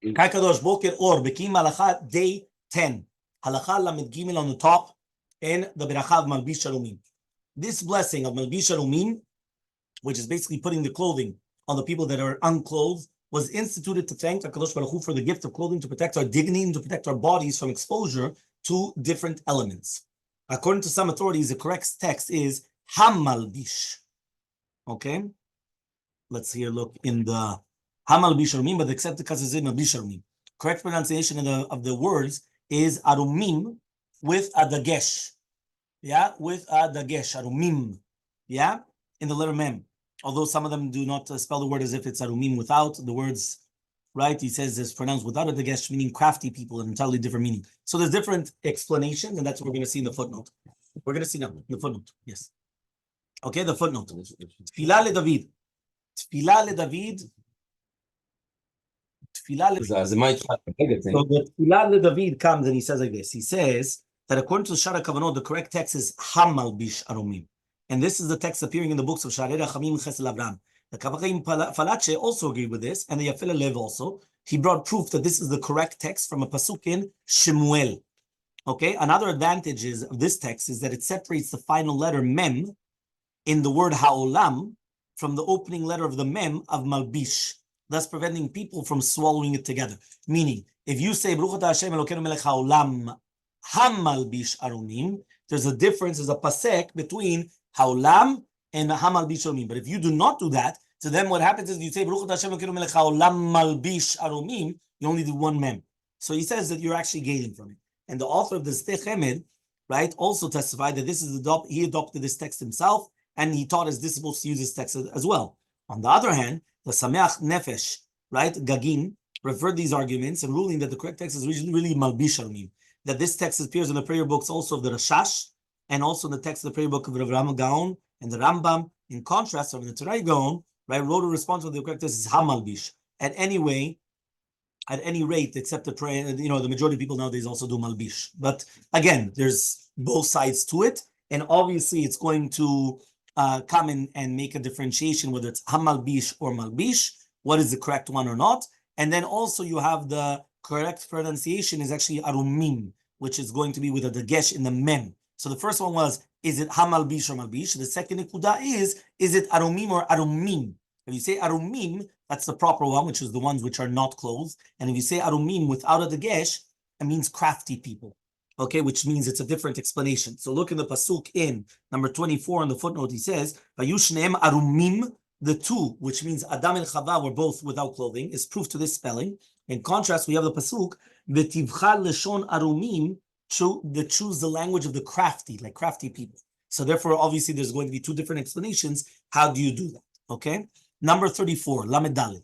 Kadosh Boker or Bekiim Halacha day 10. Halacha Lamed Gimel on the top and the Beracha of Malbish Shalomim. This blessing of Malbish Shalomim, which is basically putting the clothing on the people that are unclothed, was instituted to thank HaKadosh Baruch Hu for the gift of clothing to protect our dignity and to protect our bodies from exposure to different elements. According to some authorities, the correct text is Hamalbish. Okay? Let's here look in the Hamalbish Shalomim, but the accepted because it's Malbish Shalomim. Correct pronunciation of the words is Arumim with a dagesh. Yeah? With a dagesh. Arumim. Yeah? In the letter Mem. Although some of them do not spell the word as if it's Arumim without the words, right? He says it's pronounced without a dagesh, meaning crafty people, an entirely different meaning. So there's different explanations, and that's what we're going to see in the footnote. We're going to see now, the footnote. Yes. Okay, the footnote. Tfilah le David. Tfilah le David. Tfilah le David. So the Tfilah le David comes and he says like this. He says that according to Shara Kavanot, the correct text is Hamalbish Arumim. And this is the text appearing in the books of Sharei Rachamim Chesed Avraham. The Kavachaim Falache also agreed with this, and the Yafil Lev also. He brought proof that this is the correct text from a pasuk in Shemuel. Okay, another advantage of this text is that it separates the final letter Mem in the word Ha'olam from the opening letter of the Mem of Malbish, thus preventing people from swallowing it together. Meaning, if you say Baruch Atah Hashem Elokeinu Melech Ha'olam Hamalbish Arumim, there's a difference, there's a pasek between Ha'olam and Hamalbish Arumim. But if you do not do that, so then what happens is you say Baruch Atah Hashem Elokeinu Melech Ha'olam Malbish Arumim, you only do one mem. So he says that you're actually gaining from it. And the author of the Stech Emed, right, also testified that this is he adopted this text himself, and he taught us this is supposed to use this text as well. On the other hand, the Sameach Nefesh, right, Gagin, referred these arguments and ruling that the correct text is really Malbish Arumim. That this text appears in the prayer books also of the Rashash, and also in the text of the prayer book of Rav Rama Gaon and the Rambam. In contrast, Rav Netanai Gaon, right, wrote a response to the correct text is Hamalbish. At any rate, except the prayer, the majority of people nowadays also do Malbish. But again, there's both sides to it, and obviously it's going to come in and make a differentiation whether it's Hamalbish or Malbish, what is the correct one or not. And then also you have the correct pronunciation is actually Arumim, which is going to be with a dagesh in the Mem. So the first one was, is it Hamalbish or Malbish? The second nekuda is it Arumim or Arumim? If you say Arumim, that's the proper one, which is the ones which are not clothed. And if you say Arumim without a dagesh, it means crafty people. Okay, which means it's a different explanation. So look in the pasuk in number 24 in the footnote. He says, "Vayushneim Arumim," the two, which means Adam and Chava were both without clothing, is proof to this spelling. In contrast, we have the pasuk, "V'tivcha leshon Arumim," that choose the language of the crafty, like crafty people. So therefore, obviously, there's going to be two different explanations. How do you do that? Okay. Number 34, Lamed Daled.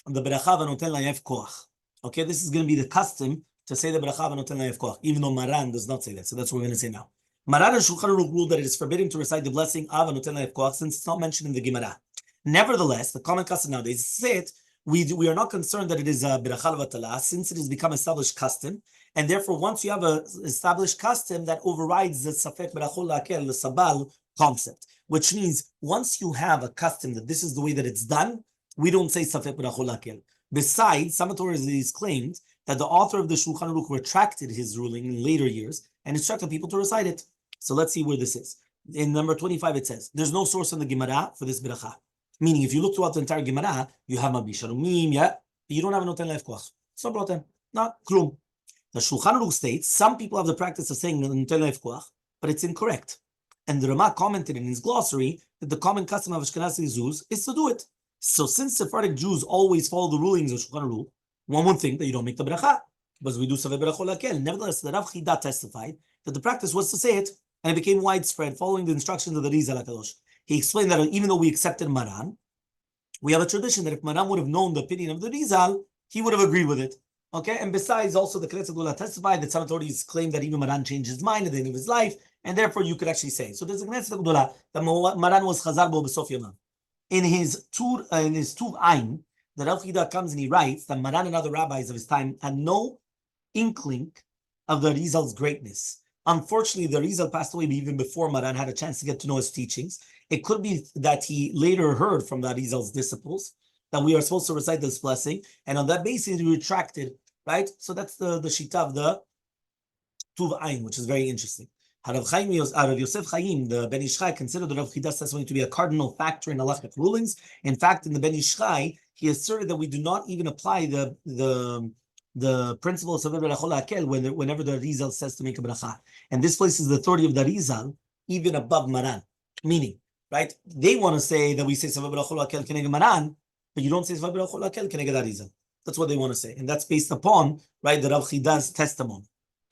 The Beracha v'noten la'yev koach. Okay, this is going to be the custom to say the Beracha v'noten la'yev koach, even though Maran does not say that. So that's what we're going to say now. Maran and Shulchan Aruch ruled that it is forbidden to recite the blessing of v'noten la'yev koach since it's not mentioned in the Gemara. Nevertheless, the common custom nowadays say it. We are not concerned that it is a Beracha v'tala since it has become established custom. And therefore, once you have an established custom, that overrides the Safek Berachol La'akel, the Sabal concept. Which means, once you have a custom that this is the way that it's done, we don't say Safek Berachol La'akel. Besides, some authorities claimed that the author of the Shulchan Aruch retracted his ruling in later years and instructed people to recite it. So let's see where this is. In number 25, it says, there's no source in the Gemara for this Beracha. Meaning, if you look throughout the entire Gemara, you have Malbish Arumim, yeah? You don't have a Noten La'yev Koach. So problem. Not klum. The Shulchan Aruch states, some people have the practice of saying Noten La'yev Koach, but it's incorrect. And the Rama commented in his glossary that the common custom of Ashkenazi Jews is to do it. So since Sephardic Jews always follow the rulings of Shulchan Aruch, one would think that you don't make the Beracha, because we do Saveh Berachol La'akel. Nevertheless, the Rav Chida testified that the practice was to say it, and it became widespread following the instructions of the Rizal HaKadosh. He explained that even though we accepted Maran, we have a tradition that if Maran would have known the opinion of the Rizal, he would have agreed with it. Okay, and besides, also the Knesset Gula testified that some authorities claim that even Maran changed his mind at the end of his life, and therefore you could actually say. So there's a Knesset Gula that Maran was Chazar Bo B'Sof Yamav. In his Tuv Ein, the Rav Chida comes and he writes that Maran and other rabbis of his time had no inkling of the Rizal's greatness. Unfortunately, the Rizal passed away even before Maran had a chance to get to know his teachings. It could be that he later heard from the Rizal's disciples, that we are supposed to recite this blessing, and on that basis we retracted, right? So that's the shita of the Tuv Ayin, which is very interesting. Rav Yosef Chaim, the Ben Ish Chai, considered the Rav Chida's testimony to be a cardinal factor in halachic rulings. In fact, in the Ben Ish Chai, he asserted that we do not even apply the principle of Saveh Berachol Hakel whenever the Rizal says to make a bracha. And this places the authority of the Rizal even above Maran. Meaning, right? They want to say that we say Saveh Berachol Hakel Keneged Maran, but you don't say Saveh Berachol Hakel Keneged Rizal. That's what they want to say. And that's based upon, right, the Rav Chida's testimony.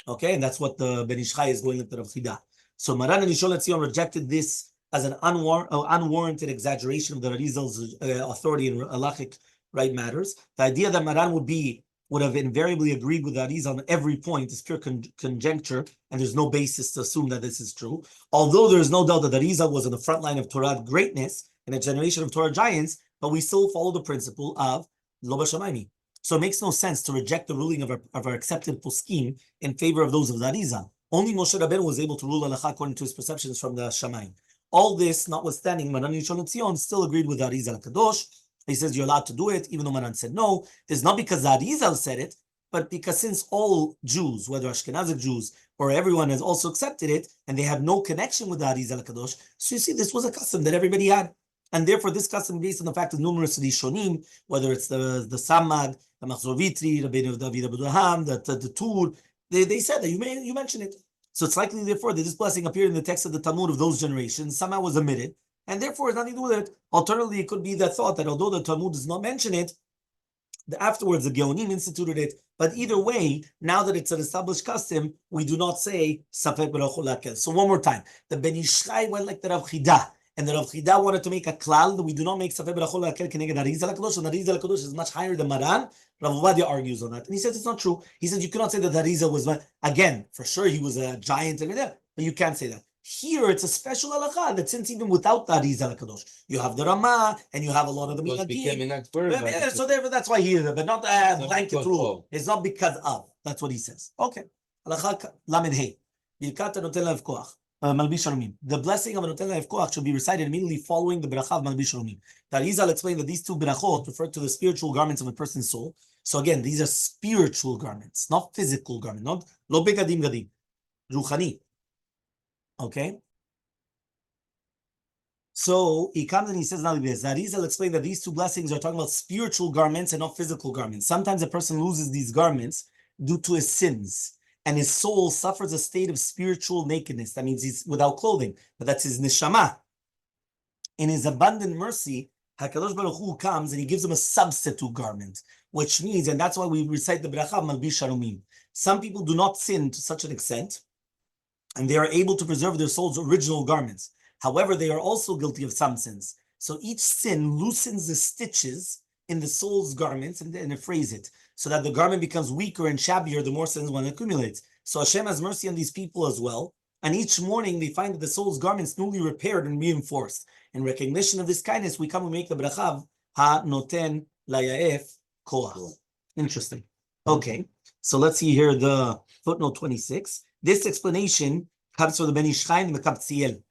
Okay, and that's what the Ben Ish Chai is going into Rav Chida. So Maran and Rishon LeZion rejected this as an unwarranted exaggeration of the Rizal's authority in halachic right matters. The idea that Maran would have invariably agreed with the Arizal on every point is pure conjecture, and there's no basis to assume that this is true. Although there is no doubt that the Arizal was on the front line of Torah greatness and a generation of Torah giants, but we still follow the principle of Lo B'Shamayim. So it makes no sense to reject the ruling of our accepted poskim in favor of those of the Arizal. Only Moshe Rabbeinu was able to rule halacha according to his perceptions from the Shamayim. All this, notwithstanding, Maran Rishon LeZion still agreed with the Arizal Kadosh. He says you're allowed to do it, even though Maran said no. It's not because the Arizal said it, but because since all Jews, whether Ashkenazic Jews or everyone, has also accepted it, and they have no connection with the Arizal Kadosh, so you see, this was a custom that everybody had. And therefore, this custom, based on the fact of numerous Rishonim, whether it's the Samag, the Machzor Vitri, the David Abraham, the Tur, they said that you mention it. So it's likely, therefore, that this blessing appeared in the text of the Talmud of those generations, somehow was omitted, and therefore it's nothing to do with it. Alternatively, it could be the thought that although the Talmud does not mention it, afterwards the Geonim instituted it. But either way, now that it's an established custom, we do not say Safek Berachol Hakel. So one more time, the Ben Ish Chai went like the Rav Chida. And the Rav Chida wanted to make a klal that we do not make Safeh Berachol Hakel Keneged Arizal HaKadosh, and Arizal HaKadosh is much higher than Maran. Rav Ovadia argues on that. And he says it's not true. He says you cannot say that Arizal was, again, for sure he was a giant and everything, but you can't say that. Here it's a special halacha that since even without the Arizal HaKadosh, you have the Ramah and you have a lot of the minhagim. So therefore that's why he is, but not a blanket rule. It's not because of. That's what he says. Okay. Halacha Lamed Hey. Birkat Noten Lav Koach. Malbish Shalomim. The blessing of a Noten Lav Koach should be recited immediately following the bracha of Malbish Shalomim. The Arizal explained that these two brachot refer to the spiritual garments of a person's soul. So again, these are spiritual garments, not physical garments, not lo begadim gadim, ruchani. Okay. So he comes and he says, now this. Arizal explained that these two blessings are talking about spiritual garments and not physical garments. Sometimes a person loses these garments due to his sins, and his soul suffers a state of spiritual nakedness. That means he's without clothing, but that's his neshama. In his abundant mercy, HaKadosh Baruch Hu comes and he gives him a substitute garment, which means, and that's why we recite the bracha Malbish Shalomim. Some people do not sin to such an extent, and they are able to preserve their soul's original garments. However, they are also guilty of some sins. So each sin loosens the stitches in the soul's garments and affrays it, so that the garment becomes weaker and shabbier the more sins one accumulates. So Hashem has mercy on these people as well. And each morning they find that the soul's garments newly repaired and reinforced. In recognition of this kindness, we come and make the bracha ha noten layaef koach. Interesting. Okay, so let's see here the footnote 26. This explanation comes from the Ben Ish Chai and the Oziel,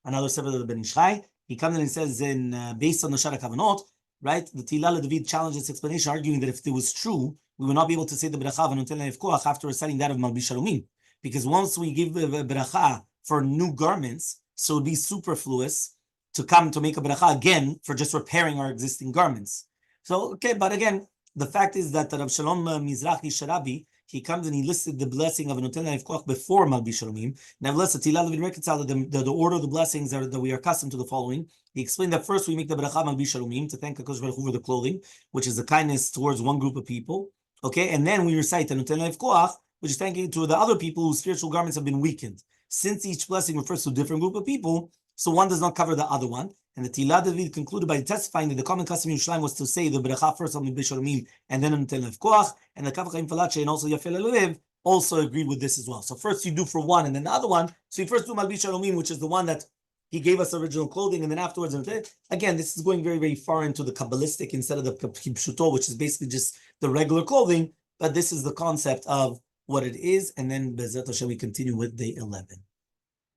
another several of the Ben Ish Chai. He comes in and says, based on the Shara Kavanot, right? The Tilal David challenged this explanation, arguing that if it was true, we would not be able to say the bracha v'noten layaef koach after reciting that of Malbish Shalomim, because once we give the bracha for new garments, so it would be superfluous to come to make a bracha again for just repairing our existing garments. So, okay, but again, the fact is that Rav Shalom Mizrahi Sharabi, he comes and he listed the blessing of a Noten Layaef Koach before Malbish Shalomim. Nevertheless, the Tilal David reconciled the order of the blessings that we are accustomed to the following. He explained that first we make the bracha Malbish Shalomim to thank HaKadosh Baruch Hu for the clothing, which is the kindness towards one group of people. Okay, and then we recite the Noten Layaef Koach, which is thanking to the other people whose spiritual garments have been weakened. Since each blessing refers to a different group of people, so one does not cover the other one. And the Tilad David concluded by testifying that the common custom in Yerushalayim was to say the bracha first on Malbish Shalomim and then on Noten Layaef Koach, and the Kav Chaim Falache and also Yafel Elohev also agreed with this as well. So first you do for one and then the other one. So you first do Malbish Shalomim, which is the one that he gave us original clothing, and then afterwards, again, this is going very, very far into the Kabbalistic instead of the Pshuto, which is basically just the regular clothing. But this is the concept of what it is, and then Bezrat Hashem we continue with day 11.